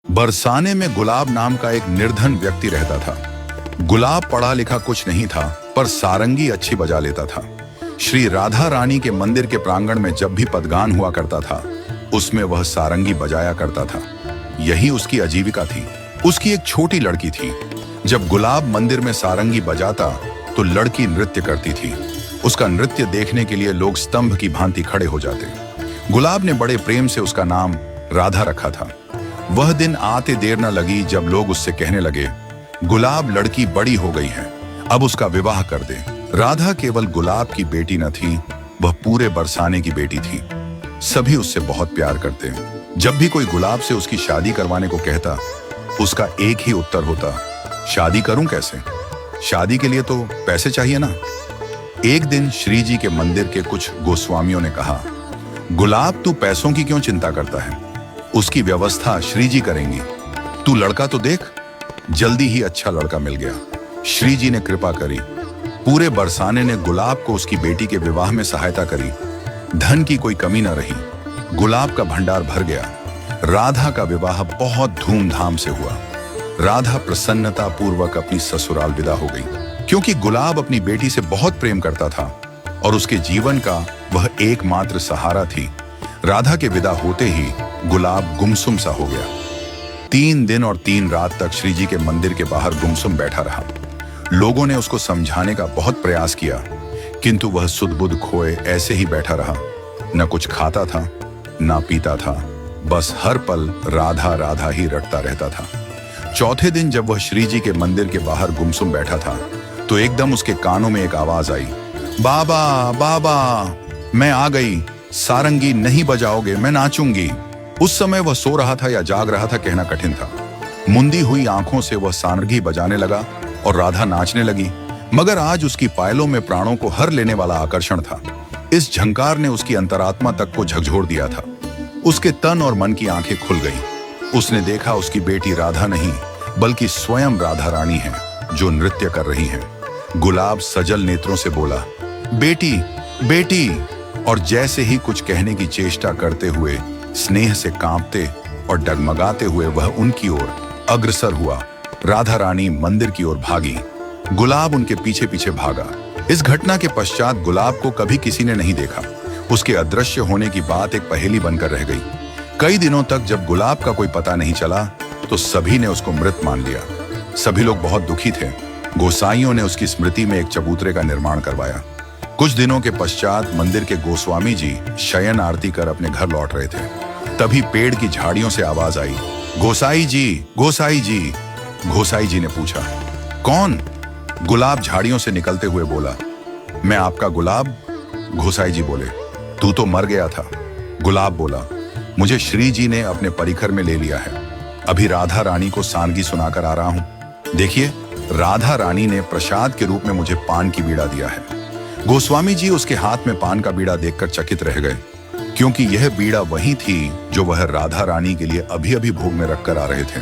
बरसाने में गुलाब नाम का एक निर्धन व्यक्ति रहता था। गुलाब पढ़ा लिखा कुछ नहीं था, पर सारंगी अच्छी बजा लेता था। श्री राधा रानी के मंदिर के प्रांगण में जब भी पदगान हुआ करता था, उसमें वह सारंगी बजाया करता था। यही उसकी आजीविका थी। उसकी एक छोटी लड़की थी। जब गुलाब मंदिर में सारंगी बजाता तो लड़की नृत्य करती थी। उसका नृत्य देखने के लिए लोग स्तंभ की भांति खड़े हो जाते। गुलाब ने बड़े प्रेम से उसका नाम राधा रखा था। वह दिन आते देर न लगी जब लोग उससे कहने लगे, गुलाब लड़की बड़ी हो गई है, अब उसका विवाह कर दे। राधा केवल गुलाब की बेटी न थी, वह पूरे बरसाने की बेटी थी। सभी उससे बहुत प्यार करते। जब भी कोई गुलाब से उसकी शादी करवाने को कहता, उसका एक ही उत्तर होता, शादी करूं कैसे? शादी के लिए तो पैसे चाहिए ना। एक दिन श्री जी के मंदिर के कुछ गोस्वामियों ने कहा, गुलाब तू पैसों की क्यों चिंता करता है? उसकी व्यवस्था श्री जी करेंगी। तू लड़का तो देख। जल्दी ही अच्छा लड़का मिल गया। श्री जी ने कृपा करी। पूरे बरसाने ने गुलाब को उसकी बेटी के विवाह में सहायता करी। धन की कोई कमी न रही। गुलाब का भंडार भर गया। राधा का विवाह बहुत धूमधाम से हुआ। राधा प्रसन्नता पूर्वक अपनी ससुराल विदा हो गई, क्योंकि गुलाब अपनी बेटी से बहुत प्रेम करता था और उसके जीवन का वह एकमात्र सहारा थी। राधा के विदा होते ही गुलाब गुमसुम सा हो गया। 3 दिन और 3 रात तक श्री जी के मंदिर के बाहर गुमसुम बैठा रहा। लोगों ने उसको समझाने का बहुत प्रयास किया, किंतु वह सुध-बुध खोए ऐसे ही बैठा रहा। न कुछ खाता था, न पीता था, बस हर पल राधा राधा ही रटता रहता था। चौथे दिन जब वह श्री जी के मंदिर के बाहर गुमसुम बैठा था, तो एकदम उसके कानों में एक आवाज आई, बाबा बाबा, मैं आ गई। सारंगी नहीं बजाओगे, मैं नाचूंगी। उस समय वह सो रहा था या जाग रहा था, कहना कठिन था। मुंदी हुई आंखों से वह सारंगी बजाने लगा और राधा नाचने लगी। मगर आज उसकी पायलों में प्राणों को हर लेने वाला आकर्षण था। इस झंकार ने उसकी अंतरात्मा तक को झकझोर दिया था। उसके तन और मन की आंखें खुल गईं। उसने देखा उसकी बेटी राधा नहीं, बल्कि स्वयं राधा रानी है, जो नृत्य कर रही है। गुलाब सजल नेत्रों से बोला, बेटी बेटी, और जैसे ही कुछ कहने की चेष्टा करते हुए, स्नेह से कांपते और डगमगाते हुए वह उनकी ओर अग्रसर हुआ। राधा रानी मंदिर की ओर भागी। गुलाब उनके पीछे पीछे भागा। इस घटना के पश्चात गुलाब को कभी किसी ने नहीं देखा। उसके अदृश्य होने की बात एक पहेली बनकर रह गई। कई दिनों तक जब गुलाब का कोई पता नहीं चला, तो सभी ने उसको मृत मान लिया। सभी लोग बहुत दुखी थे। गोसाइयों ने उसकी स्मृति में एक चबूतरे का निर्माण करवाया। कुछ दिनों के पश्चात मंदिर के गोस्वामी जी शयन आरती कर अपने घर लौट रहे थे। तभी पेड़ की झाड़ियों से आवाज आई, गोसाई जी, गोसाई जी। गोसाई जी ने पूछा, कौन? गुलाब झाड़ियों से निकलते हुए बोला, मैं आपका गुलाब। गोसाई जी बोले, तू तो मर गया था। गुलाब बोला, मुझे श्री जी ने अपने परिकर में ले लिया है। अभी राधा रानी को सारंगी सुनाकर आ रहा हूं। देखिए, राधा रानी ने प्रसाद के रूप में मुझे पान की बीड़ा दिया है। गोस्वामी जी उसके हाथ में पान का बीड़ा देखकर चकित रह गए, क्योंकि यह बीड़ा वही थी जो वह राधा रानी के लिए अभी अभी भोग में रखकर आ रहे थे।